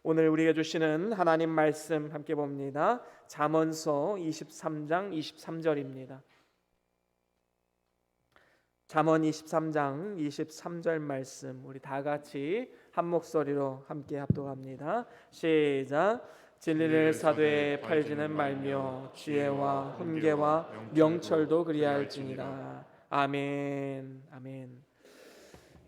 오늘 우리에게 주시는 하나님 말씀 함께 봅니다. 잠언서 23장 23절입니다. 잠언 23장 23절 말씀 우리 다 같이 한 목소리로 함께 합독합니다. 시작. 진리를 사되에 팔지는 말며 지혜와 훈계와 명철도 그리할지니라. 아멘. 아멘.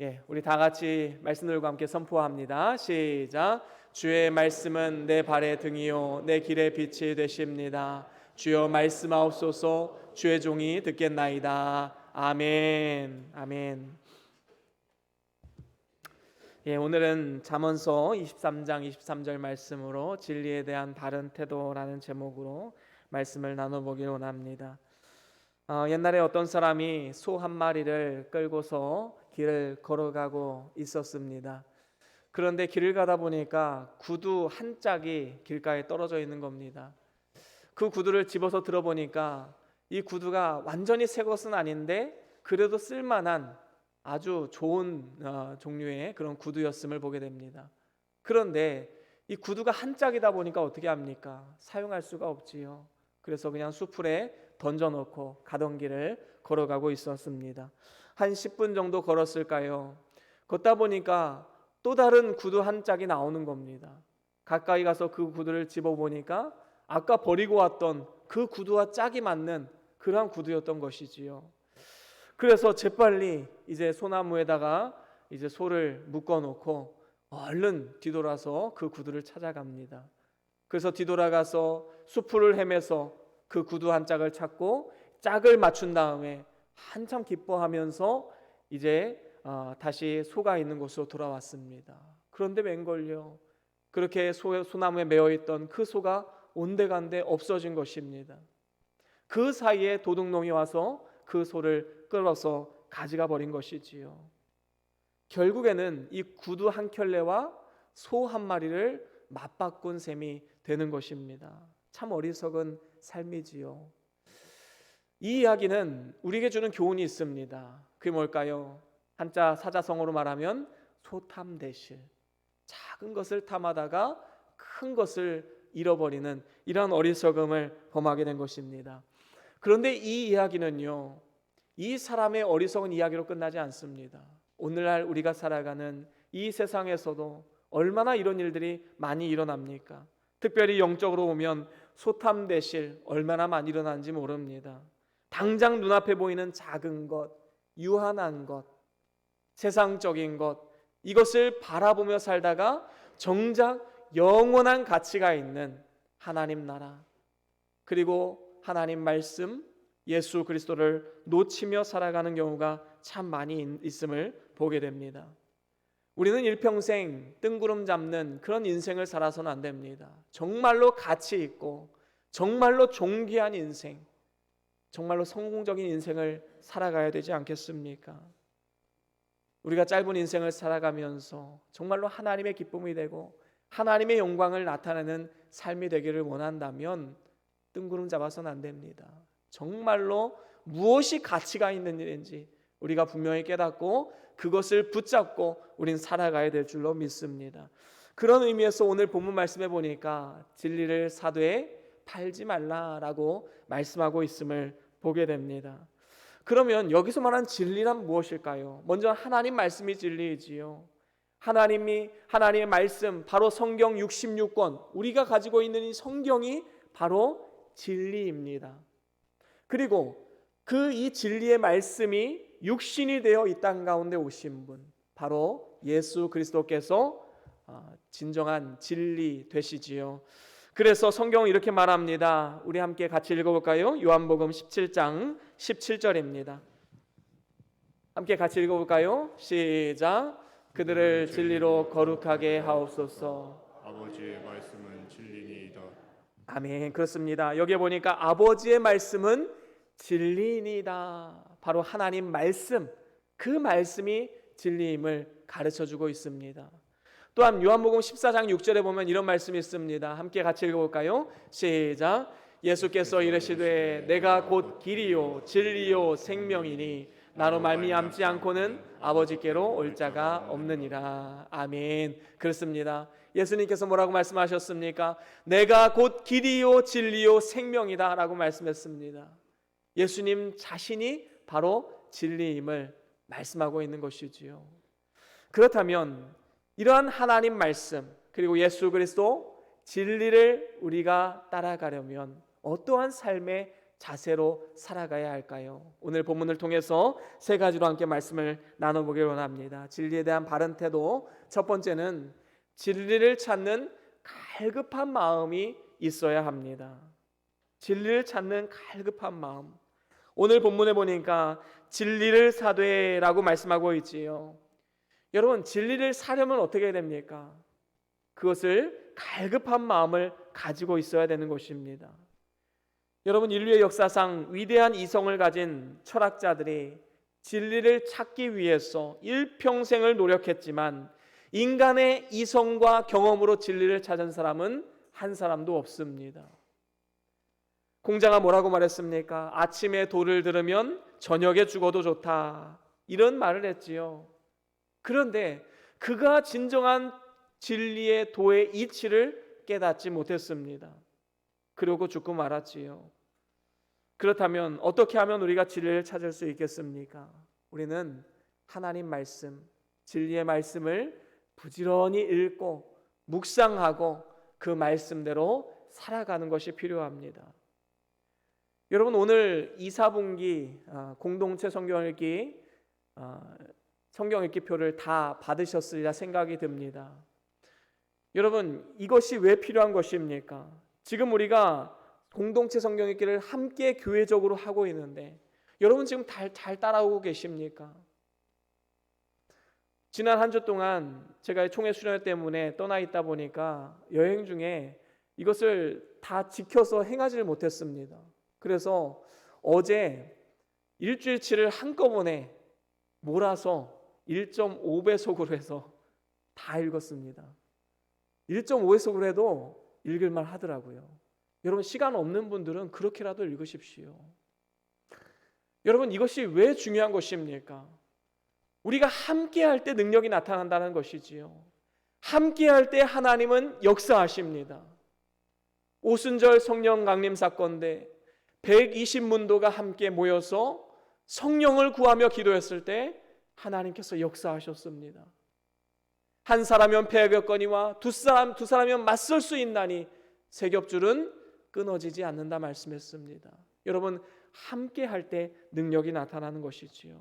예, 우리 다 같이 말씀들과 함께 선포합니다. 시작. 주의 말씀은 내 발의 등이요 내 길의 빛이 되십니다. 주여 말씀하옵소서. 주의 종이 듣겠나이다. 아멘. 아멘. 예, 오늘은 잠언서 23장 23절 말씀으로 진리에 대한 바른 태도라는 제목으로 말씀을 나눠보기를 원합니다. 옛날에 어떤 사람이 소 한 마리를 끌고서 길을 걸어가고 있었습니다. 그런데 길을 가다 보니까 구두 한 짝이 길가에 떨어져 있는 겁니다. 그 구두를 집어서 들어보니까 이 구두가 완전히 새 것은 아닌데 그래도 쓸만한 아주 좋은 종류의 그런 구두였음을 보게 됩니다. 그런데 이 구두가 한 짝이다 보니까 어떻게 합니까? 사용할 수가 없지요. 그래서 그냥 수풀에 던져놓고 가던 길을 걸어가고 있었습니다. 한 10분 정도 걸었을까요? 걷다 보니까 또 다른 구두 한 짝이 나오는 겁니다. 가까이 가서 그 구두를 집어보니까 아까 버리고 왔던 그 구두와 짝이 맞는 그러한 구두였던 것이지요. 그래서 재빨리 이제 소나무에다가 이제 소를 묶어놓고 얼른 뒤돌아서 그 구두를 찾아갑니다. 그래서 뒤돌아가서 수풀을 헤매서 그 구두 한 짝을 찾고 짝을 맞춘 다음에 한참 기뻐하면서 이제 다시 소가 있는 곳으로 돌아왔습니다. 그런데 웬걸요, 그렇게 소나무에 매어있던 그 소가 온데간데 없어진 것입니다. 그 사이에 도둑놈이 와서 그 소를 끌어서 가져가 버린 것이지요. 결국에는 이 구두 한 켤레와 소 한 마리를 맞바꾼 셈이 되는 것입니다. 참 어리석은 삶이지요. 이 이야기는 우리에게 주는 교훈이 있습니다. 그게 뭘까요? 한자 사자성어로 말하면 소탐대실, 작은 것을 탐하다가 큰 것을 잃어버리는 이러한 어리석음을 범하게 된 것입니다. 그런데 이 이야기는요, 이 사람의 어리석은 이야기로 끝나지 않습니다. 오늘날 우리가 살아가는 이 세상에서도 얼마나 이런 일들이 많이 일어납니까? 특별히 영적으로 보면 소탐대실 얼마나 많이 일어나는지 모릅니다. 당장 눈앞에 보이는 작은 것, 유한한 것, 세상적인 것, 이것을 바라보며 살다가 정작 영원한 가치가 있는 하나님 나라, 그리고 하나님 말씀, 예수 그리스도를 놓치며 살아가는 경우가 참 많이 있음을 보게 됩니다. 우리는 일평생 뜬구름 잡는 그런 인생을 살아서는 안 됩니다. 정말로 가치 있고 정말로 존귀한 인생, 정말로 성공적인 인생을 살아가야 되지 않겠습니까? 우리가 짧은 인생을 살아가면서 정말로 하나님의 기쁨이 되고 하나님의 영광을 나타내는 삶이 되기를 원한다면 뜬구름 잡아서는 안 됩니다. 정말로 무엇이 가치가 있는 일인지 우리가 분명히 깨닫고 그것을 붙잡고 우린 살아가야 될 줄로 믿습니다. 그런 의미에서 오늘 본문 말씀해 보니까 진리를 사되에 팔지 말라라고 말씀하고 있음을 보게 됩니다. 그러면 여기서 말한 진리란 무엇일까요? 먼저 하나님 말씀이 진리이지요. 하나님의 말씀, 바로 성경 66권, 우리가 가지고 있는 이 성경이 바로 진리입니다. 그리고 이 진리의 말씀이 육신이 되어 이 땅 가운데 오신 분, 바로 예수 그리스도께서 진정한 진리 되시지요. 그래서 성경은 이렇게 말합니다. 우리 함께 같이 읽어볼까요? 요한복음 17장 17절입니다. 함께 같이 읽어볼까요? 시작. 그들을 진리로 거룩하게 하옵소서. 아버지의 말씀은 진리니이다. 아멘. 그렇습니다. 여기에 보니까 아버지의 말씀은 진리이다. 바로 하나님 말씀, 그 말씀이 진리임을 가르쳐주고 있습니다. 또한 요한복음 14장 6절에 보면 이런 말씀이 있습니다. 함께 같이 읽어볼까요? 시작. 예수께서 이르시되 내가 곧 길이요 진리요 생명이니 나로 말미암지 않고는 아버지께로 올 자가 없느니라. 아멘. 그렇습니다. 예수님께서 뭐라고 말씀하셨습니까? 내가 곧 길이요 진리요 생명이다 라고 말씀했습니다. 예수님 자신이 바로 진리임을 말씀하고 있는 것이지요. 그렇다면 이러한 하나님 말씀 그리고 예수 그리스도 진리를 우리가 따라가려면 어떠한 삶의 자세로 살아가야 할까요? 오늘 본문을 통해서 세 가지로 함께 말씀을 나눠보길 원합니다. 진리에 대한 바른 태도, 첫 번째는 진리를 찾는 갈급한 마음이 있어야 합니다. 진리를 찾는 갈급한 마음. 오늘 본문에 보니까 진리를 사되라고 말씀하고 있지요. 여러분, 진리를 사려면 어떻게 됩니까? 그것을 갈급한 마음을 가지고 있어야 되는 것입니다. 여러분, 인류의 역사상 위대한 이성을 가진 철학자들이 진리를 찾기 위해서 일평생을 노력했지만 인간의 이성과 경험으로 진리를 찾은 사람은 한 사람도 없습니다. 공자가 뭐라고 말했습니까? 아침에 도를 들으면 저녁에 죽어도 좋다, 이런 말을 했지요. 그런데 그가 진정한 진리의 도의 이치를 깨닫지 못했습니다. 그러고 죽고 말았지요. 그렇다면 어떻게 하면 우리가 진리를 찾을 수 있겠습니까? 우리는 하나님 말씀, 진리의 말씀을 부지런히 읽고 묵상하고 그 말씀대로 살아가는 것이 필요합니다. 여러분, 오늘 2, 4분기 공동체 성경 읽기 표를 다 받으셨으리라 생각이 듭니다. 여러분, 이것이 왜 필요한 것입니까? 지금 우리가 공동체 성경 읽기를 함께 교회적으로 하고 있는데 여러분 지금 잘 따라오고 계십니까? 지난 한 주 동안 제가 총회 수련회 때문에 떠나 있다 보니까 여행 중에 이것을 다 지켜서 행하지를 못했습니다. 그래서 어제 일주일치를 한꺼번에 몰아서 1.5배속으로 해서 다 읽었습니다. 1.5배속으로 해도 읽을만 하더라고요. 여러분, 시간 없는 분들은 그렇게라도 읽으십시오. 여러분, 이것이 왜 중요한 것입니까? 우리가 함께할 때 능력이 나타난다는 것이지요. 함께할 때 하나님은 역사하십니다. 오순절 성령 강림 사건 때 120문도가 함께 모여서 성령을 구하며 기도했을 때 하나님께서 역사하셨습니다. 한 사람이면 패하겠거니와 두 사람이면 맞설 수 있나니 세 겹줄은 끊어지지 않는다 말씀했습니다. 여러분, 함께 할 때 능력이 나타나는 것이지요.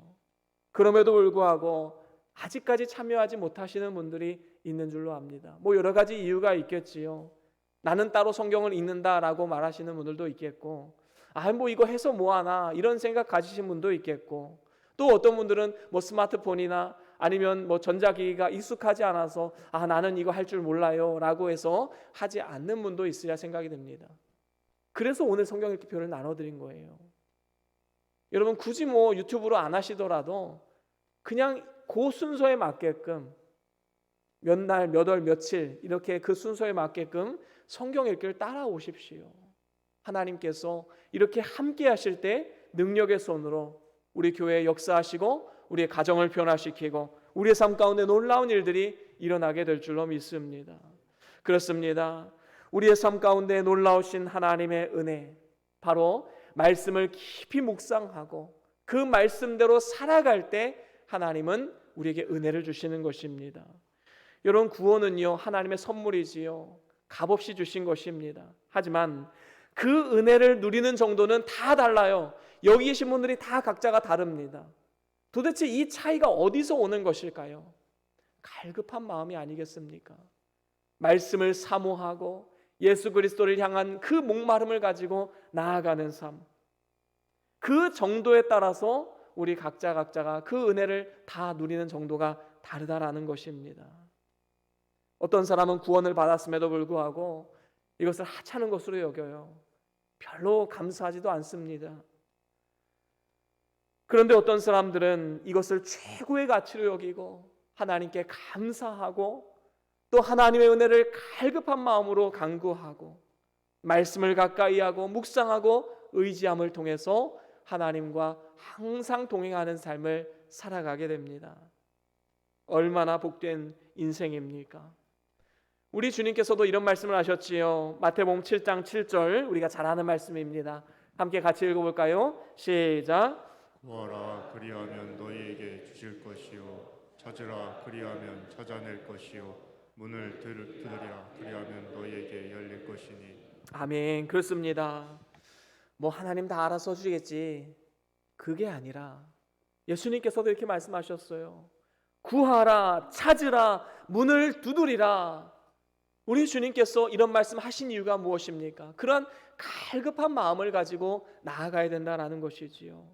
그럼에도 불구하고 아직까지 참여하지 못하시는 분들이 있는 줄로 압니다. 여러 가지 이유가 있겠지요. 나는 따로 성경을 읽는다라고 말하시는 분들도 있겠고, 이거 해서 뭐하나 이런 생각 가지신 분도 있겠고, 또 어떤 분들은 스마트폰이나 아니면 전자기기가 익숙하지 않아서 나는 이거 할 줄 몰라요 라고 해서 하지 않는 분도 있으리라 생각이 됩니다. 그래서 오늘 성경 읽기표를 나눠드린 거예요. 여러분, 굳이 유튜브로 안 하시더라도 그냥 그 순서에 맞게끔 몇 날, 몇 월, 며칠 이렇게 그 순서에 맞게끔 성경 읽기를 따라오십시오. 하나님께서 이렇게 함께 하실 때 능력의 손으로 우리 교회에 역사하시고 우리의 가정을 변화시키고 우리의 삶 가운데 놀라운 일들이 일어나게 될 줄로 믿습니다. 그렇습니다. 우리의 삶 가운데 놀라우신 하나님의 은혜, 바로 말씀을 깊이 묵상하고 그 말씀대로 살아갈 때 하나님은 우리에게 은혜를 주시는 것입니다. 여러분, 구원은요 하나님의 선물이지요. 값없이 주신 것입니다. 하지만 그 은혜를 누리는 정도는 다 달라요. 여기 계신 분들이 다 각자가 다릅니다. 도대체 이 차이가 어디서 오는 것일까요? 갈급한 마음이 아니겠습니까? 말씀을 사모하고 예수 그리스도를 향한 그 목마름을 가지고 나아가는 삶, 그 정도에 따라서 우리 각자가 그 은혜를 다 누리는 정도가 다르다라는 것입니다. 어떤 사람은 구원을 받았음에도 불구하고 이것을 하찮은 것으로 여겨요. 별로 감사하지도 않습니다. 그런데 어떤 사람들은 이것을 최고의 가치로 여기고 하나님께 감사하고 또 하나님의 은혜를 갈급한 마음으로 간구하고 말씀을 가까이 하고 묵상하고 의지함을 통해서 하나님과 항상 동행하는 삶을 살아가게 됩니다. 얼마나 복된 인생입니까? 우리 주님께서도 이런 말씀을 하셨지요. 마태복음 7장 7절, 우리가 잘 아는 말씀입니다. 함께 같이 읽어볼까요? 시작. 구하라 그리하면 너희에게 주실 것이요 찾으라 그리하면 찾아낼 것이요 문을 두드리라 그리하면 너희에게 열릴 것이니. 아멘. 그렇습니다. 뭐 하나님 다 알아서 주겠지, 그게 아니라 예수님께서도 이렇게 말씀하셨어요. 구하라, 찾으라, 문을 두드리라. 우리 주님께서 이런 말씀 하신 이유가 무엇입니까? 그런 갈급한 마음을 가지고 나아가야 된다는 것이지요.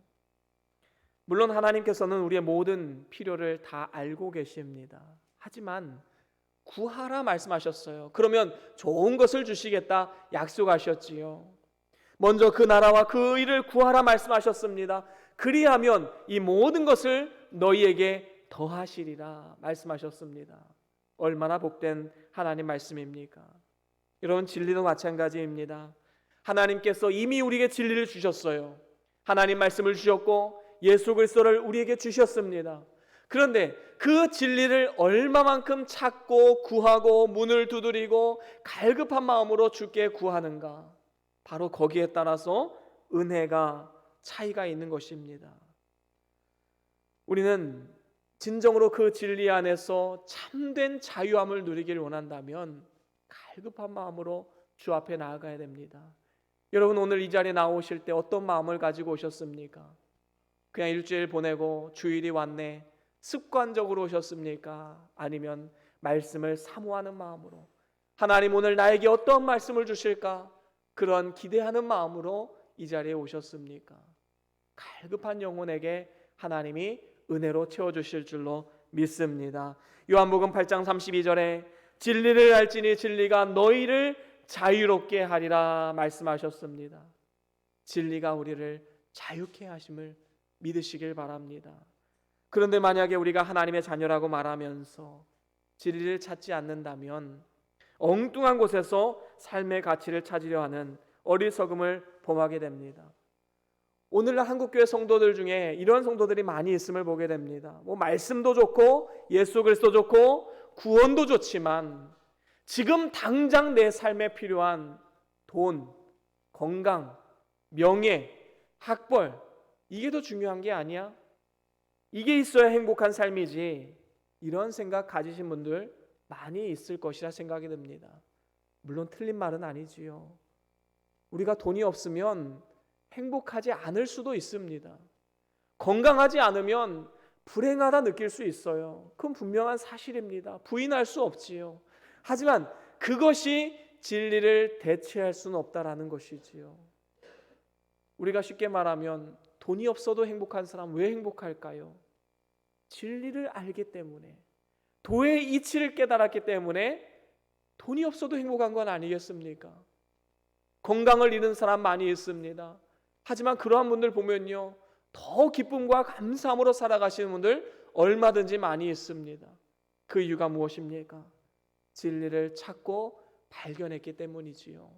물론 하나님께서는 우리의 모든 필요를 다 알고 계십니다. 하지만 구하라 말씀하셨어요. 그러면 좋은 것을 주시겠다 약속하셨지요. 먼저 그 나라와 그 의를 구하라 말씀하셨습니다. 그리하면 이 모든 것을 너희에게 더하시리라 말씀하셨습니다. 얼마나 복된 하나님 말씀입니까? 여러분, 진리도 마찬가지입니다. 하나님께서 이미 우리에게 진리를 주셨어요. 하나님 말씀을 주셨고 예수 그리스도를 우리에게 주셨습니다. 그런데 그 진리를 얼마만큼 찾고 구하고 문을 두드리고 갈급한 마음으로 주께 구하는가? 바로 거기에 따라서 은혜가 차이가 있는 것입니다. 우리는 진정으로 그 진리 안에서 참된 자유함을 누리기를 원한다면 갈급한 마음으로 주 앞에 나아가야 됩니다. 여러분, 오늘 이 자리에 나오실 때 어떤 마음을 가지고 오셨습니까? 그냥 일주일 보내고 주일이 왔네, 습관적으로 오셨습니까? 아니면 말씀을 사모하는 마음으로, 하나님 오늘 나에게 어떤 말씀을 주실까? 그런 기대하는 마음으로 이 자리에 오셨습니까? 갈급한 영혼에게 하나님이 은혜로 채워주실 줄로 믿습니다. 요한복음 8장 32절에 진리를 알지니 진리가 너희를 자유롭게 하리라 말씀하셨습니다. 진리가 우리를 자유케 하심을 믿으시길 바랍니다. 그런데 만약에 우리가 하나님의 자녀라고 말하면서 진리를 찾지 않는다면 엉뚱한 곳에서 삶의 가치를 찾으려 하는 어리석음을 범하게 됩니다. 오늘날 한국교회 성도들 중에 이런 성도들이 많이 있음을 보게 됩니다. 뭐 말씀도 좋고 예수 그리스도 좋고 구원도 좋지만 지금 당장 내 삶에 필요한 돈, 건강, 명예, 학벌, 이게 더 중요한 게 아니야? 이게 있어야 행복한 삶이지. 이런 생각 가지신 분들 많이 있을 것이라 생각이 듭니다. 물론 틀린 말은 아니지요. 우리가 돈이 없으면 행복하지 않을 수도 있습니다. 건강하지 않으면 불행하다 느낄 수 있어요. 그건 분명한 사실입니다. 부인할 수 없지요. 하지만 그것이 진리를 대체할 수는 없다라는 것이지요. 우리가 쉽게 말하면 돈이 없어도 행복한 사람 왜 행복할까요? 진리를 알기 때문에, 도의 이치를 깨달았기 때문에 돈이 없어도 행복한 건 아니겠습니까? 건강을 잃은 사람 많이 있습니다. 하지만 그러한 분들 보면요, 더 기쁨과 감사함으로 살아가시는 분들 얼마든지 많이 있습니다. 그 이유가 무엇입니까? 진리를 찾고 발견했기 때문이지요.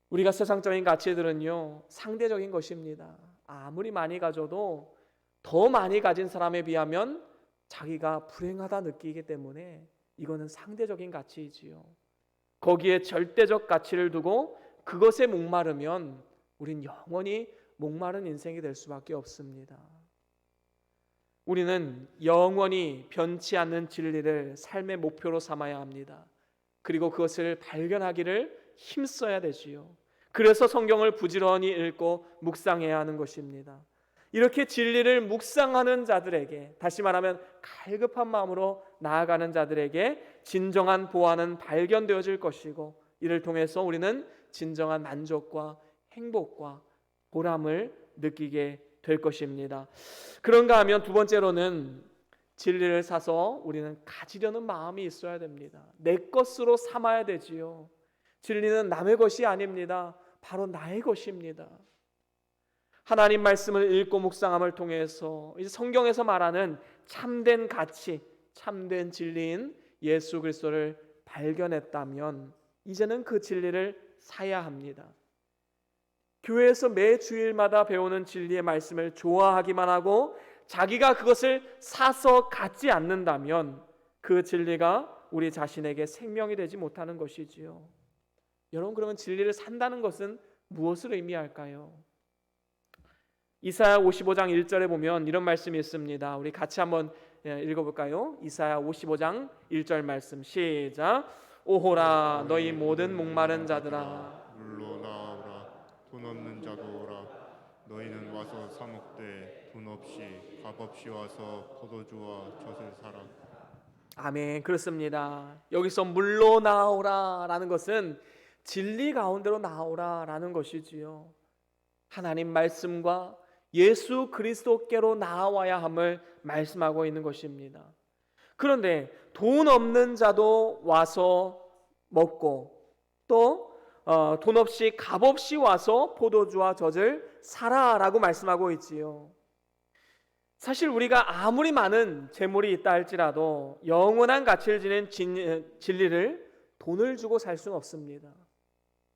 우리가 세상적인 가치들은요, 상대적인 것입니다. 아무리 많이 가져도 더 많이 가진 사람에 비하면 자기가 불행하다 느끼기 때문에 이거는 상대적인 가치이지요. 거기에 절대적 가치를 두고 그것에 목마르면 우린 영원히 목마른 인생이 될 수밖에 없습니다. 우리는 영원히 변치 않는 진리를 삶의 목표로 삼아야 합니다. 그리고 그것을 발견하기를 힘써야 되지요. 그래서 성경을 부지런히 읽고 묵상해야 하는 것입니다. 이렇게 진리를 묵상하는 자들에게, 다시 말하면 갈급한 마음으로 나아가는 자들에게 진정한 보안은 발견되어질 것이고, 이를 통해서 우리는 진정한 만족과 행복과 보람을 느끼게 될 것입니다. 그런가 하면 두 번째로는 진리를 사서 우리는 가지려는 마음이 있어야 됩니다. 내 것으로 삼아야 되지요. 진리는 남의 것이 아닙니다. 바로 나의 것입니다. 하나님 말씀을 읽고 묵상함을 통해서 이제 성경에서 말하는 참된 가치, 참된 진리인 예수 그리스도를 발견했다면 이제는 그 진리를 사야 합니다. 교회에서 매 주일마다 배우는 진리의 말씀을 좋아하기만 하고 자기가 그것을 사서 갖지 않는다면 그 진리가 우리 자신에게 생명이 되지 못하는 것이지요. 여러분, 그러면 진리를 산다는 것은 무엇을 의미할까요? 이사야 55장 1절에 보면 이런 말씀이 있습니다. 우리 같이 한번 읽어볼까요? 이사야 55장 1절 말씀 시작. 오호라 너희 모든 목마른 자들아 물로 나오라. 돈 없는 자도 오라. 너희는 와서 사 먹되 돈 없이 값 없이 와서 포도주와 젖을 사라. 아멘. 그렇습니다. 여기서 물로 나오라라는 것은 진리 가운데로 나오라라는 것이지요. 하나님 말씀과 예수 그리스도께로 나와야 함을 말씀하고 있는 것입니다. 그런데 돈 없는 자도 와서 먹고 또 돈 없이 값 없이 와서 포도주와 젖을 사라라고 말씀하고 있지요. 사실 우리가 아무리 많은 재물이 있다 할지라도 영원한 가치를 지닌 진리를 돈을 주고 살 수는 없습니다.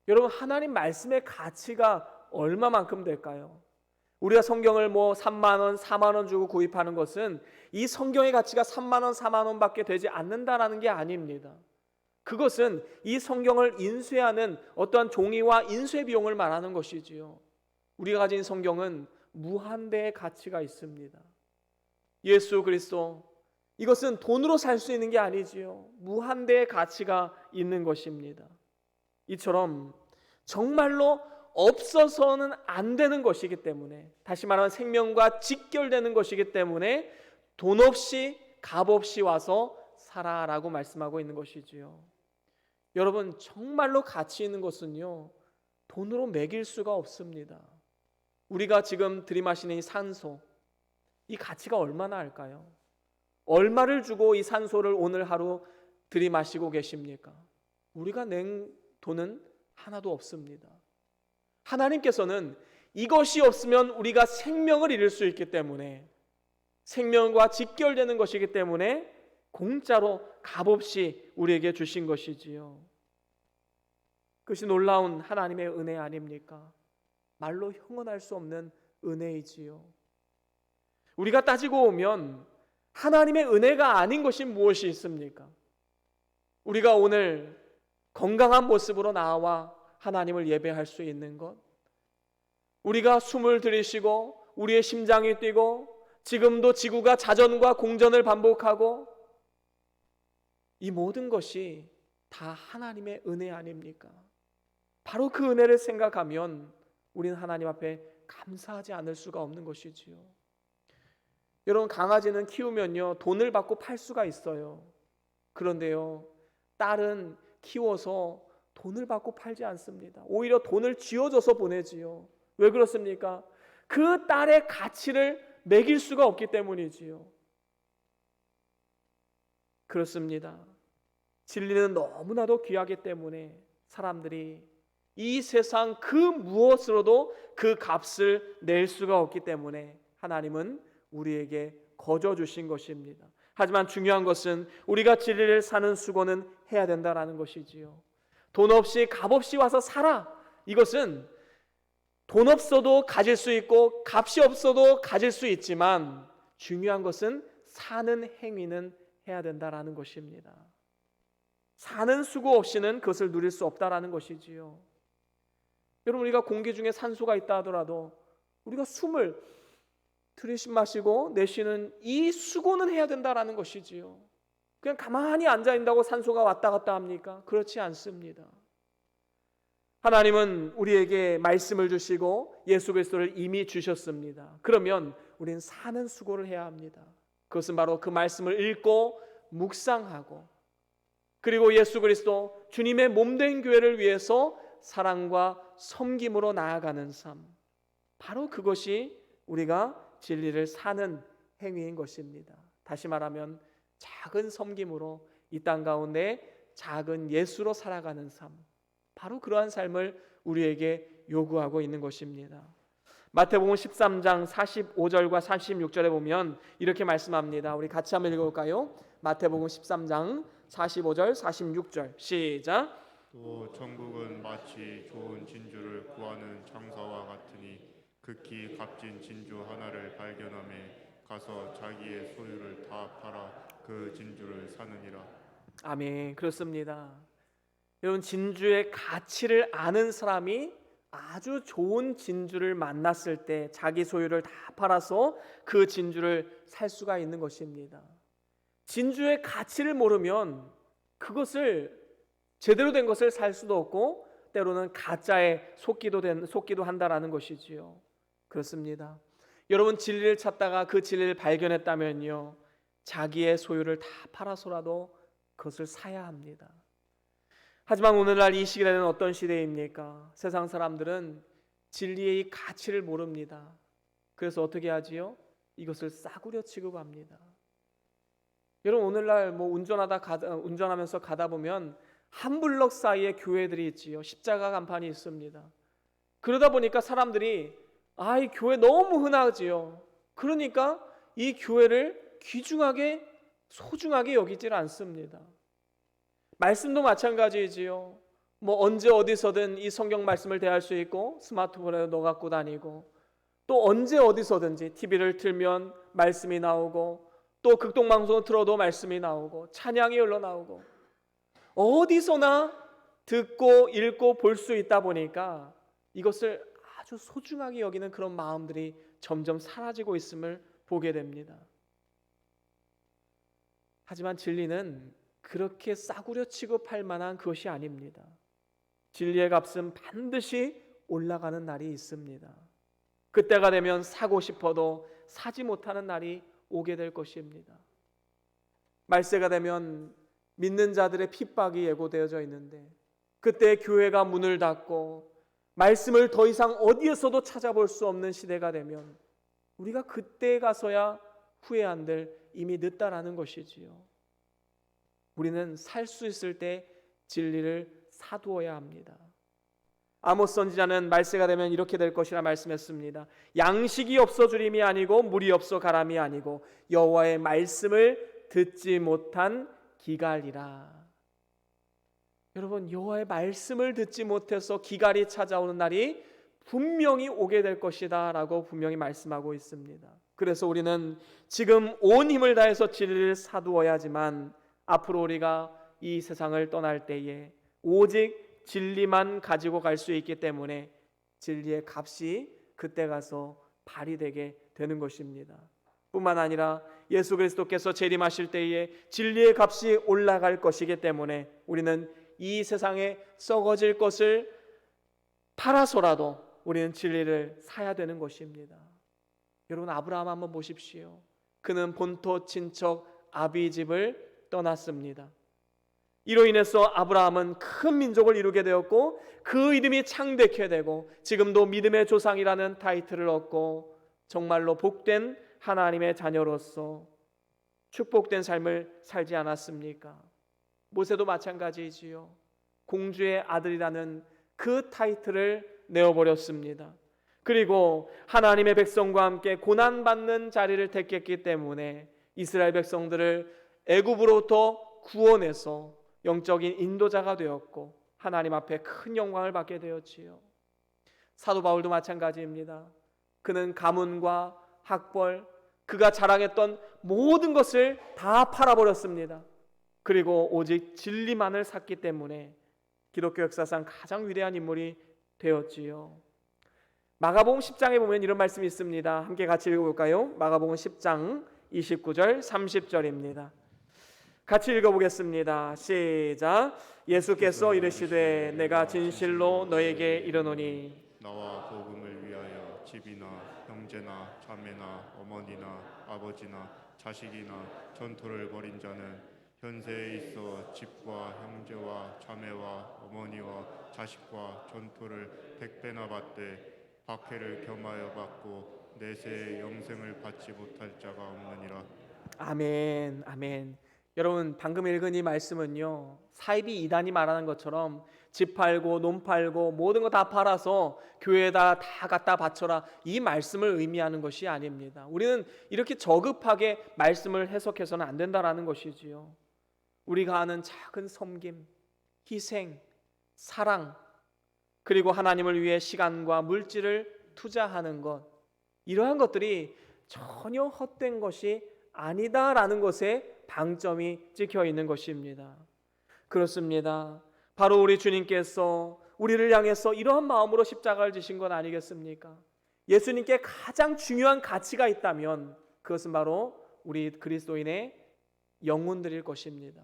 여러분, 하나님 말씀의 가치가 얼마만큼 될까요? 우리가 성경을 3만 원, 4만 원 주고 구입하는 것은 이 성경의 가치가 3만 원, 4만 원밖에 되지 않는다라는 게 아닙니다. 그것은 이 성경을 인쇄하는 어떠한 종이와 인쇄 비용을 말하는 것이지요. 우리가 가진 성경은 무한대의 가치가 있습니다. 예수 그리스도, 이것은 돈으로 살 수 있는 게 아니지요. 무한대의 가치가 있는 것입니다. 이처럼 정말로 없어서는 안 되는 것이기 때문에, 다시 말하면 생명과 직결되는 것이기 때문에 돈 없이 값 없이 와서 살아라고 말씀하고 있는 것이지요. 여러분, 정말로 가치 있는 것은요, 돈으로 매길 수가 없습니다. 우리가 지금 들이마시는 이 산소, 이 가치가 얼마나 할까요? 얼마를 주고 이 산소를 오늘 하루 들이마시고 계십니까? 우리가 낸 돈은 하나도 없습니다. 하나님께서는 이것이 없으면 우리가 생명을 잃을 수 있기 때문에, 생명과 직결되는 것이기 때문에 공짜로 값없이 우리에게 주신 것이지요. 그것이 놀라운 하나님의 은혜 아닙니까? 말로 형언할 수 없는 은혜이지요. 우리가 따지고 보면 하나님의 은혜가 아닌 것이 무엇이 있습니까? 우리가 오늘 건강한 모습으로 나와 하나님을 예배할 수 있는 것, 우리가 숨을 들이쉬고 우리의 심장이 뛰고 지금도 지구가 자전과 공전을 반복하고, 이 모든 것이 다 하나님의 은혜 아닙니까? 바로 그 은혜를 생각하면 우리는 하나님 앞에 감사하지 않을 수가 없는 것이지요. 여러분, 강아지는 키우면요, 돈을 받고 팔 수가 있어요. 그런데요, 딸은 키워서 돈을 받고 팔지 않습니다. 오히려 돈을 쥐어줘서 보내지요. 왜 그렇습니까? 그 딸의 가치를 매길 수가 없기 때문이지요. 그렇습니다. 진리는 너무나도 귀하기 때문에 사람들이 이 세상 그 무엇으로도 그 값을 낼 수가 없기 때문에 하나님은 우리에게 거저 주신 것입니다. 하지만 중요한 것은 우리가 진리를 사는 수고는 해야 된다라는 것이지요. 돈 없이 값 없이 와서 살아, 이것은 돈 없어도 가질 수 있고 값이 없어도 가질 수 있지만 중요한 것은 사는 행위는 해야 된다라는 것입니다. 사는 수고 없이는 그것을 누릴 수 없다라는 것이지요. 여러분, 우리가 공기 중에 산소가 있다 하더라도 우리가 숨을 들이마시고 내쉬는 이 수고는 해야 된다라는 것이지요. 그냥 가만히 앉아 있다고 산소가 왔다 갔다 합니까? 그렇지 않습니다. 하나님은 우리에게 말씀을 주시고 예수 그리스도를 이미 주셨습니다. 그러면 우리는 사는 수고를 해야 합니다. 그것은 바로 그 말씀을 읽고 묵상하고, 그리고 예수 그리스도 주님의 몸된 교회를 위해서 사랑과 섬김으로 나아가는 삶, 바로 그것이 우리가 진리를 사는 행위인 것입니다. 다시 말하면 작은 섬김으로 이 땅 가운데 작은 예수로 살아가는 삶, 바로 그러한 삶을 우리에게 요구하고 있는 것입니다. 마태복음 13장 45절과 46절에 보면 이렇게 말씀합니다. 우리 같이 한번 읽어볼까요? 마태복음 13장 45절 46절 시작. 또 천국은 마치 좋은 진주를 구하는 장사와 같으니 극히 값진 진주 하나를 발견하매 가서 자기의 소유를 다 팔아 그 진주를 사느니라. 아멘. 그렇습니다. 여러분, 진주의 가치를 아는 사람이 아주 좋은 진주를 만났을 때 자기 소유를 다 팔아서 그 진주를 살 수가 있는 것입니다. 진주의 가치를 모르면 그것을 제대로 된 것을 살 수도 없고 때로는 가짜에 속기도 한다라는 것이지요. 그렇습니다. 여러분, 진리를 찾다가 그 진리를 발견했다면요, 자기의 소유를 다 팔아서라도 그것을 사야 합니다. 하지만 오늘날 이 시대는 어떤 시대입니까? 세상 사람들은 진리의 이 가치를 모릅니다. 그래서 어떻게 하지요? 이것을 싸구려 취급합니다. 여러분, 오늘날 운전하면서 가다 보면 한 블럭 사이에 교회들이 있지요. 십자가 간판이 있습니다. 그러다 보니까 사람들이 이 교회 너무 흔하지요. 그러니까 이 교회를 귀중하게 소중하게 여기질 않습니다. 말씀도 마찬가지지요. 언제 어디서든 이 성경 말씀을 대할 수 있고 스마트폰에 넣어 갖고 다니고, 또 언제 어디서든지 TV를 틀면 말씀이 나오고, 또 극동방송을 틀어도 말씀이 나오고, 찬양이 흘러나오고, 어디서나 듣고 읽고 볼 수 있다 보니까 이것을 아주 소중하게 여기는 그런 마음들이 점점 사라지고 있음을 보게 됩니다. 하지만 진리는 그렇게 싸구려 취급할 만한 것이 아닙니다. 진리의 값은 반드시 올라가는 날이 있습니다. 그때가 되면 사고 싶어도 사지 못하는 날이 오게 될 것입니다. 말세가 되면 믿는 자들의 핍박이 예고되어져 있는데, 그때 교회가 문을 닫고 말씀을 더 이상 어디에서도 찾아볼 수 없는 시대가 되면 우리가 그때 가서야 후회한들 이미 늦다라는 것이지요. 우리는 살 수 있을 때 진리를 사두어야 합니다. 아모스 선지자는 말세가 되면 이렇게 될 것이라 말씀했습니다. 양식이 없어 주림이 아니고 물이 없어 가람이 아니고 여호와의 말씀을 듣지 못한 기갈이라. 여러분, 여호와의 말씀을 듣지 못해서 기갈이 찾아오는 날이 분명히 오게 될 것이다 라고 분명히 말씀하고 있습니다. 그래서 우리는 지금 온 힘을 다해서 진리를 사두어야 하지만 앞으로 우리가 이 세상을 떠날 때에 오직 진리만 가지고 갈 수 있기 때문에 진리의 값이 그때 가서 발휘되게 되는 것입니다. 뿐만 아니라 예수 그리스도께서 재림하실 때에 진리의 값이 올라갈 것이기 때문에 우리는 이 세상에 썩어질 것을 팔아서라도 우리는 진리를 사야 되는 것입니다. 여러분, 아브라함 한번 보십시오. 그는 본토 친척 아비 집을 떠났습니다. 이로 인해서 아브라함은 큰 민족을 이루게 되었고 그 이름이 창대케 되고 지금도 믿음의 조상이라는 타이틀을 얻고 정말로 복된 하나님의 자녀로서 축복된 삶을 살지 않았습니까? 모세도 마찬가지이지요. 공주의 아들이라는 그 타이틀을 내어버렸습니다. 그리고 하나님의 백성과 함께 고난받는 자리를 택했기 때문에 이스라엘 백성들을 애굽으로부터 구원해서 영적인 인도자가 되었고 하나님 앞에 큰 영광을 받게 되었지요. 사도 바울도 마찬가지입니다. 그는 가문과 학벌, 그가 자랑했던 모든 것을 다 팔아버렸습니다. 그리고 오직 진리만을 샀기 때문에 기독교 역사상 가장 위대한 인물이 되었지요. 마가복음 10장에 보면 이런 말씀이 있습니다. 함께 같이 읽어볼까요? 마가복음 10장 29절 30절입니다. 같이 읽어보겠습니다. 시작. 예수께서 이르시되 내가 진실로 너에게 이르노니 나와 복음을 위하여 집이나 형제나 자매나 어머니나 아버지나 자식이나 전토를 벌인 자는 현세에 있어 집과 형제와 자매와 어머니와 자식과 전토를 100배나 받되 박해를 겸하여 받고 내세의 영생을 받지 못할 자가 없느니라. 아멘, 아멘. 여러분, 방금 읽은 이 말씀은요, 사이비 이단이 말하는 것처럼 집 팔고 논 팔고 모든 거 다 팔아서 교회에다 다 갖다 바쳐라, 이 말씀을 의미하는 것이 아닙니다. 우리는 이렇게 저급하게 말씀을 해석해서는 안 된다라는 것이지요. 우리가 하는 작은 섬김, 희생, 사랑, 그리고 하나님을 위해 시간과 물질을 투자하는 것, 이러한 것들이 전혀 헛된 것이 아니다라는 것에 방점이 찍혀 있는 것입니다. 그렇습니다. 바로 우리 주님께서 우리를 향해서 이러한 마음으로 십자가를 지신 건 아니겠습니까? 예수님께 가장 중요한 가치가 있다면 그것은 바로 우리 그리스도인의 영혼들일 것입니다.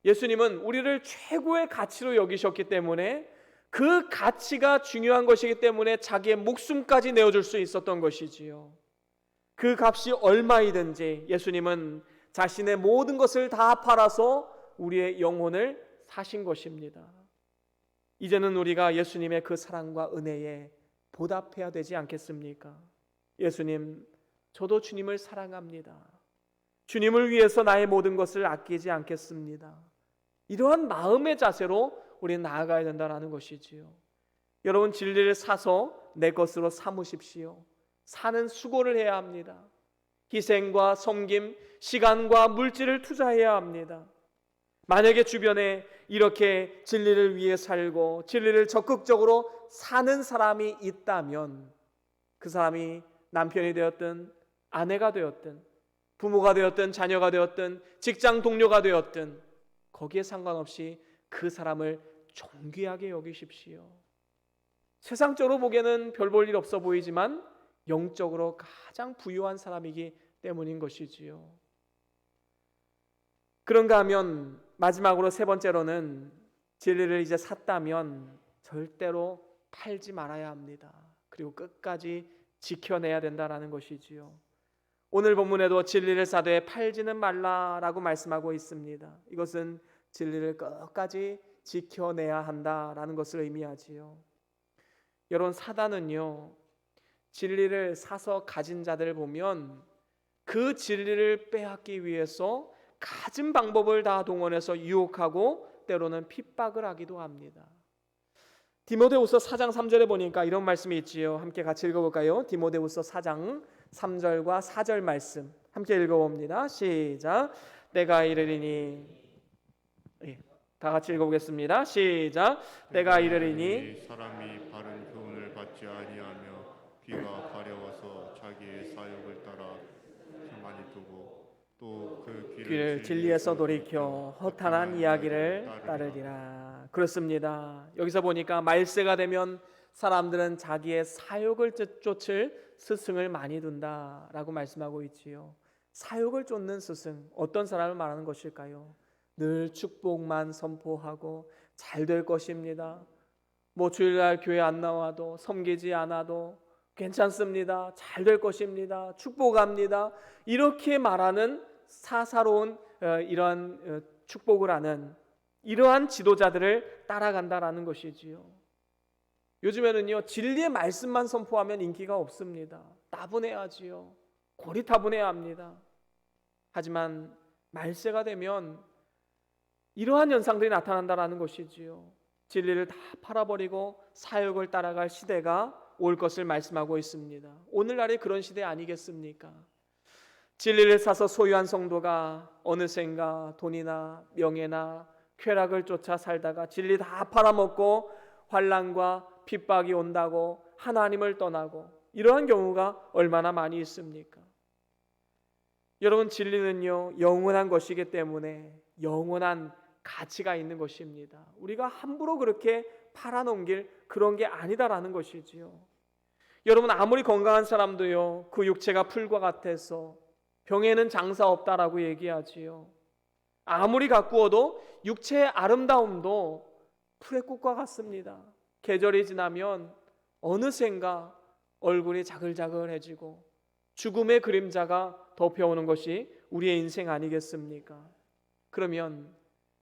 예수님은 우리를 최고의 가치로 여기셨기 때문에 그 가치가 중요한 것이기 때문에 자기의 목숨까지 내어줄 수 있었던 것이지요. 그 값이 얼마이든지 예수님은 자신의 모든 것을 다 팔아서 우리의 영혼을 사신 것입니다. 이제는 우리가 예수님의 그 사랑과 은혜에 보답해야 되지 않겠습니까? 예수님, 저도 주님을 사랑합니다. 주님을 위해서 나의 모든 것을 아끼지 않겠습니다. 이러한 마음의 자세로 우리는 나아가야 된다는 것이지요. 여러분, 진리를 사서 내 것으로 삼으십시오. 사는 수고를 해야 합니다. 희생과 섬김, 시간과 물질을 투자해야 합니다. 만약에 주변에 이렇게 진리를 위해 살고 진리를 적극적으로 사는 사람이 있다면 그 사람이 남편이 되었든 아내가 되었든 부모가 되었든 자녀가 되었든 직장 동료가 되었든 거기에 상관없이 그 사람을 존귀하게 여기십시오. 세상적으로 보기에는 별 볼 일 없어 보이지만 영적으로 가장 부유한 사람이기 때문인 것이지요. 그런가 하면 마지막으로 세 번째로는 진리를 이제 샀다면 절대로 팔지 말아야 합니다. 그리고 끝까지 지켜내야 된다는 것이지요. 오늘 본문에도 진리를 사되 팔지는 말라라고 말씀하고 있습니다. 이것은 진리를 끝까지 지켜내야 한다라는 것을 의미하지요. 여러분, 사단은요, 진리를 사서 가진 자들을 보면 그 진리를 빼앗기 위해서 가진 방법을 다 동원해서 유혹하고 때로는 핍박을 하기도 합니다. 디모데후서 4장 3절에 보니까 이런 말씀이 있지요. 함께 같이 읽어볼까요? 디모데후서 4장 3절과 4절 말씀 함께 읽어봅니다. 시작. 때가 이르리니, 다 같이 읽어보겠습니다. 시작. 때가 이르리니 사람이 바른 교훈을 받지 아니하며 귀가 가려워서 자기의 사욕을 따라 가만히 두고 또 그 귀를 진리에서 돌이켜 허탄한 이야기를 따르리라. 그렇습니다. 여기서 보니까 말세가 되면 사람들은 자기의 사욕을 쫓을 스승을 많이 둔다라고 말씀하고 있지요. 사욕을 쫓는 스승, 어떤 사람을 말하는 것일까요? 늘 축복만 선포하고 잘 될 것입니다. 뭐 주일날 교회 안 나와도 섬기지 않아도 괜찮습니다. 잘 될 것입니다. 축복합니다. 이렇게 말하는 사사로운 이러한 축복을 하는 이러한 지도자들을 따라간다라는 것이지요. 요즘에는요, 진리의 말씀만 선포하면 인기가 없습니다. 따분해하지요. 고리타분해야 합니다. 하지만 말세가 되면 이러한 현상들이 나타난다라는 것이지요. 진리를 다 팔아버리고 사욕을 따라갈 시대가 올 것을 말씀하고 있습니다. 오늘날이 그런 시대 아니겠습니까? 진리를 사서 소유한 성도가 어느샌가 돈이나 명예나 쾌락을 쫓아 살다가 진리 다 팔아먹고 환난과 핍박이 온다고 하나님을 떠나고 이러한 경우가 얼마나 많이 있습니까? 여러분, 진리는요, 영원한 것이기 때문에 영원한 가치가 있는 것입니다. 우리가 함부로 그렇게 팔아넘길 그런 게 아니다라는 것이지요. 여러분, 아무리 건강한 사람도요, 그 육체가 풀과 같아서 병에는 장사 없다라고 얘기하지요. 아무리 가꾸어도 육체의 아름다움도 풀의 꽃과 같습니다. 계절이 지나면 어느샌가 얼굴이 자글자글해지고 죽음의 그림자가 덮여오는 것이 우리의 인생 아니겠습니까? 그러면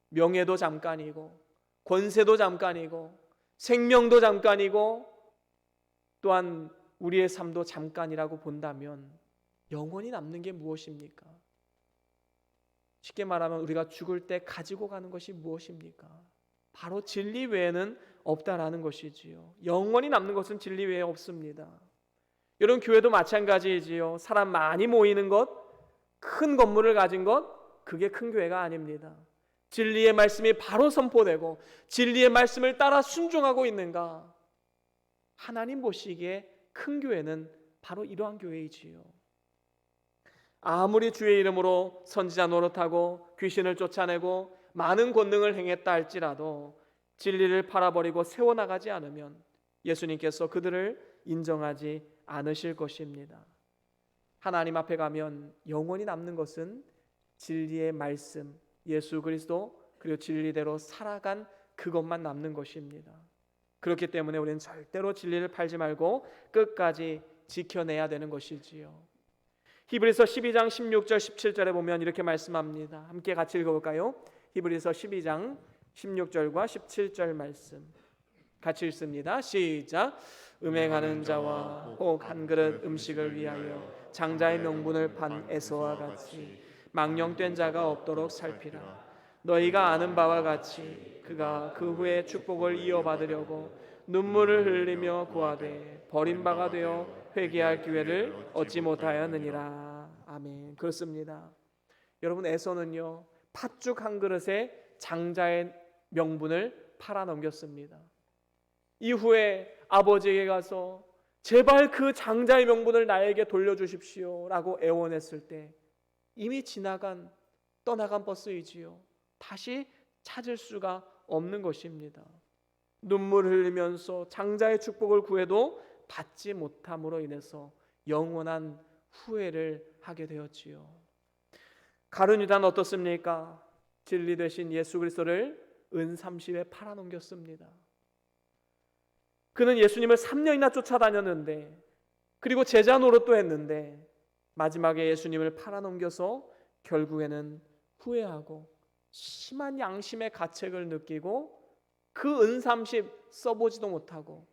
명예도 잠깐이고 권세도 잠깐이고 생명도 잠깐이고 또한 우리의 삶도 잠깐이라고 본다면 영원히 남는 게 무엇입니까? 쉽게 말하면 우리가 죽을 때 가지고 가는 것이 무엇입니까? 바로 진리 외에는 없다라는 것이지요. 영원히 남는 것은 진리 외에 없습니다. 여러분, 교회도 마찬가지이지요. 사람 많이 모이는 것, 큰 건물을 가진 것, 그게 큰 교회가 아닙니다. 진리의 말씀이 바로 선포되고 진리의 말씀을 따라 순종하고 있는가? 하나님 보시기에 큰 교회는 바로 이러한 교회이지요. 아무리 주의 이름으로 선지자 노릇하고 귀신을 쫓아내고 많은 권능을 행했다 할지라도 진리를 팔아버리고 세워나가지 않으면 예수님께서 그들을 인정하지 않으실 것입니다. 하나님 앞에 가면 영원히 남는 것은 진리의 말씀, 예수 그리스도, 그리고 진리대로 살아간 그것만 남는 것입니다. 그렇기 때문에 우리는 절대로 진리를 팔지 말고 끝까지 지켜내야 되는 것이지요. 히브리서 12장 16절 17절에 보면 이렇게 말씀합니다. 함께 같이 읽어볼까요? 히브리서 12장 16절과 17절 말씀 같이 읽습니다. 시작. 음행하는 자와 혹 한 그릇 음식을 위하여 장자의 명분을 판 에서와 같이 망령된 자가 없도록 살피라. 너희가 아는 바와 같이 그가 그 후에 축복을 이어받으려고 눈물을 흘리며 구하되 버림바가 되어 회개할 기회를 얻지 못하였느니라. 아멘. 그렇습니다. 여러분, 에서는요 팥죽 한 그릇에 장자의 명분을 팔아넘겼습니다. 이후에 아버지에게 가서 제발 그 장자의 명분을 나에게 돌려주십시오 라고 애원했을 때 이미 떠나간 버스이지요. 다시 찾을 수가 없는 것입니다. 눈물 흘리면서 장자의 축복을 구해도 받지 못함으로 인해서 영원한 후회를 하게 되었지요. 가룟 유다는 어떻습니까? 진리 되신 예수 그리스도를 은 30에 팔아넘겼습니다. 그는 예수님을 3년이나 쫓아다녔는데, 그리고 제자 노릇도 했는데 마지막에 예수님을 팔아넘겨서 결국에는 후회하고 심한 양심의 가책을 느끼고 그 은 30 써보지도 못하고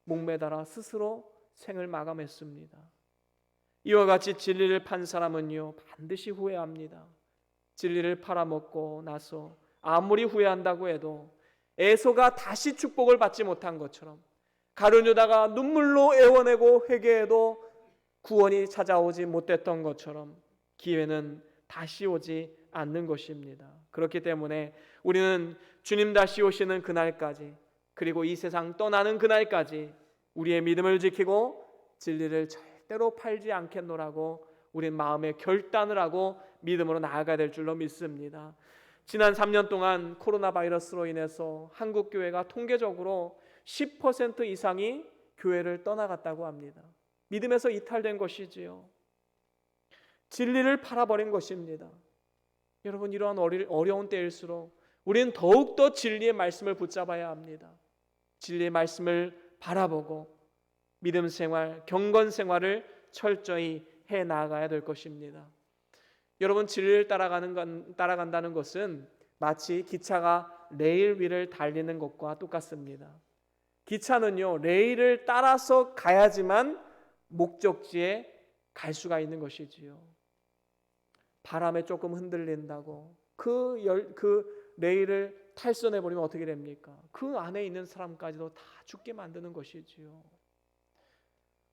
목매달아 스스로 생을 마감했습니다. 이와 같이 진리를 판 사람은요 반드시 후회합니다. 진리를 팔아먹고 나서 아무리 후회한다고 해도 에서가 다시 축복을 받지 못한 것처럼, 가룟 유다가 눈물로 애원하고 회개해도 구원이 찾아오지 못했던 것처럼 기회는 다시 오지 않는 것입니다. 그렇기 때문에 우리는 주님 다시 오시는 그날까지, 그리고 이 세상 떠나는 그날까지 우리의 믿음을 지키고 진리를 절대로 팔지 않겠노라고 우린 마음에 결단을 하고 믿음으로 나아가야 될 줄로 믿습니다. 지난 3년 동안 코로나 바이러스로 인해서 한국 교회가 통계적으로 10% 이상이 교회를 떠나갔다고 합니다. 믿음에서 이탈된 것이지요. 진리를 팔아버린 것입니다. 여러분, 이러한 어려운 때일수록 우리는 더욱더 진리의 말씀을 붙잡아야 합니다. 진리의 말씀을 바라보고 믿음 생활, 경건 생활을 철저히 해 나가야 될 것입니다. 여러분, 진리를 따라간다는 것은 마치 기차가 레일 위를 달리는 것과 똑같습니다. 기차는요 레일을 따라서 가야지만 목적지에 갈 수가 있는 것이지요. 바람에 조금 흔들린다고 그 레일을 탈선해 버리면 어떻게 됩니까? 그 안에 있는 사람까지도 다 죽게 만드는 것이지요.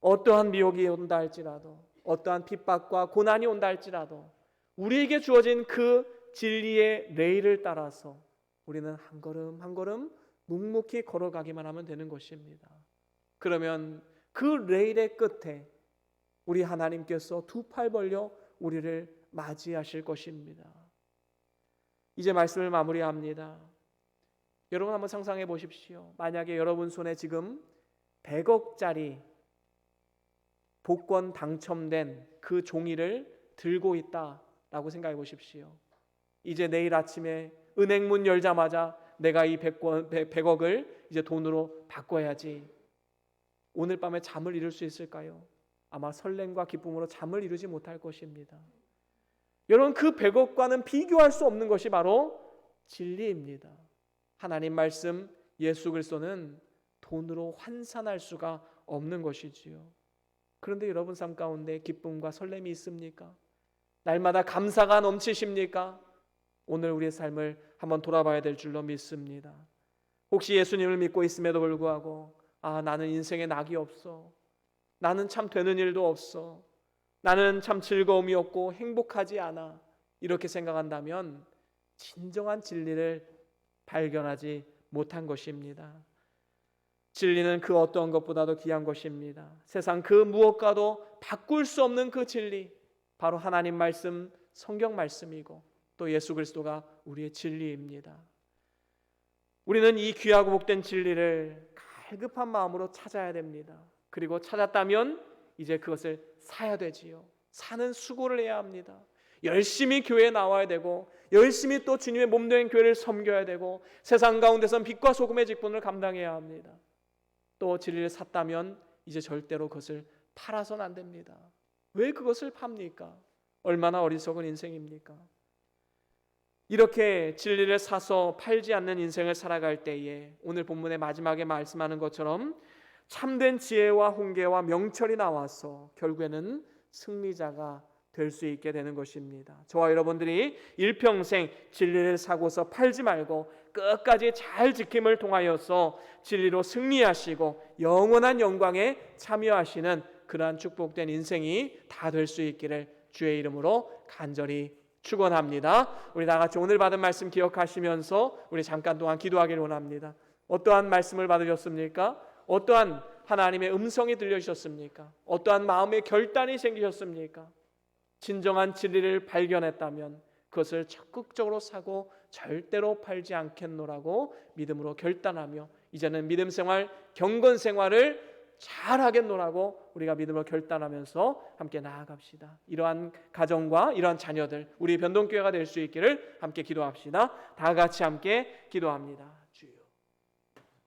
어떠한 미혹이 온다 할지라도, 어떠한 핍박과 고난이 온다 할지라도 우리에게 주어진 그 진리의 레일을 따라서 우리는 한 걸음 한 걸음 묵묵히 걸어가기만 하면 되는 것입니다. 그러면 그 레일의 끝에 우리 하나님께서 두 팔 벌려 우리를 맞이하실 것입니다. 이제 말씀을 마무리합니다. 여러분 한번 상상해 보십시오. 만약에 여러분 손에 지금 100억짜리 복권 당첨된 그 종이를 들고 있다라고 생각해 보십시오. 이제 내일 아침에 은행문 열자마자 내가 이 100억을 이제 돈으로 바꿔야지. 오늘 밤에 잠을 이룰 수 있을까요? 아마 설렘과 기쁨으로 잠을 이루지 못할 것입니다. 여러분, 그 100억과는 비교할 수 없는 것이 바로 진리입니다. 하나님 말씀 예수 그리스도는 돈으로 환산할 수가 없는 것이지요. 그런데 여러분 삶 가운데 기쁨과 설렘이 있습니까? 날마다 감사가 넘치십니까? 오늘 우리의 삶을 한번 돌아봐야 될 줄로 믿습니다. 혹시 예수님을 믿고 있음에도 불구하고 나는 인생에 낙이 없어, 나는 참 되는 일도 없어, 나는 참 즐거움이 없고 행복하지 않아, 이렇게 생각한다면 진정한 진리를 발견하지 못한 것입니다. 진리는 그 어떤 것보다도 귀한 것입니다. 세상 그 무엇과도 바꿀 수 없는 그 진리, 바로 하나님 말씀, 성경 말씀이고 또 예수 그리스도가 우리의 진리입니다. 우리는 이 귀하고 복된 진리를 갈급한 마음으로 찾아야 됩니다. 그리고 찾았다면 이제 그것을 사야 되지요. 사는 수고를 해야 합니다. 열심히 교회에 나와야 되고 열심히 또 주님의 몸된 교회를 섬겨야 되고 세상 가운데선 빛과 소금의 직분을 감당해야 합니다. 또 진리를 샀다면 이제 절대로 그것을 팔아서는 안 됩니다. 왜 그것을 팝니까? 얼마나 어리석은 인생입니까? 이렇게 진리를 사서 팔지 않는 인생을 살아갈 때에 오늘 본문의 마지막에 말씀하는 것처럼 참된 지혜와 훈계와 명철이 나와서 결국에는 승리자가 될 수 있게 되는 것입니다. 저와 여러분들이 일평생 진리를 사고서 팔지 말고 끝까지 잘 지킴을 통하여서 진리로 승리하시고 영원한 영광에 참여하시는 그러한 축복된 인생이 다 될 수 있기를 주의 이름으로 간절히 축원합니다. 우리 다 같이 오늘 받은 말씀 기억하시면서 우리 잠깐 동안 기도하기를 원합니다. 어떠한 말씀을 받으셨습니까? 어떠한 하나님의 음성이 들려주셨습니까? 어떠한 마음의 결단이 생기셨습니까? 진정한 진리를 발견했다면 그것을 적극적으로 사고 절대로 팔지 않겠노라고 믿음으로 결단하며 이제는 믿음 생활, 경건 생활을 잘하겠노라고 우리가 믿음으로 결단하면서 함께 나아갑시다. 이러한 가정과 이러한 자녀들 우리 변동교회가 될 수 있기를 함께 기도합시다. 다 같이 함께 기도합니다.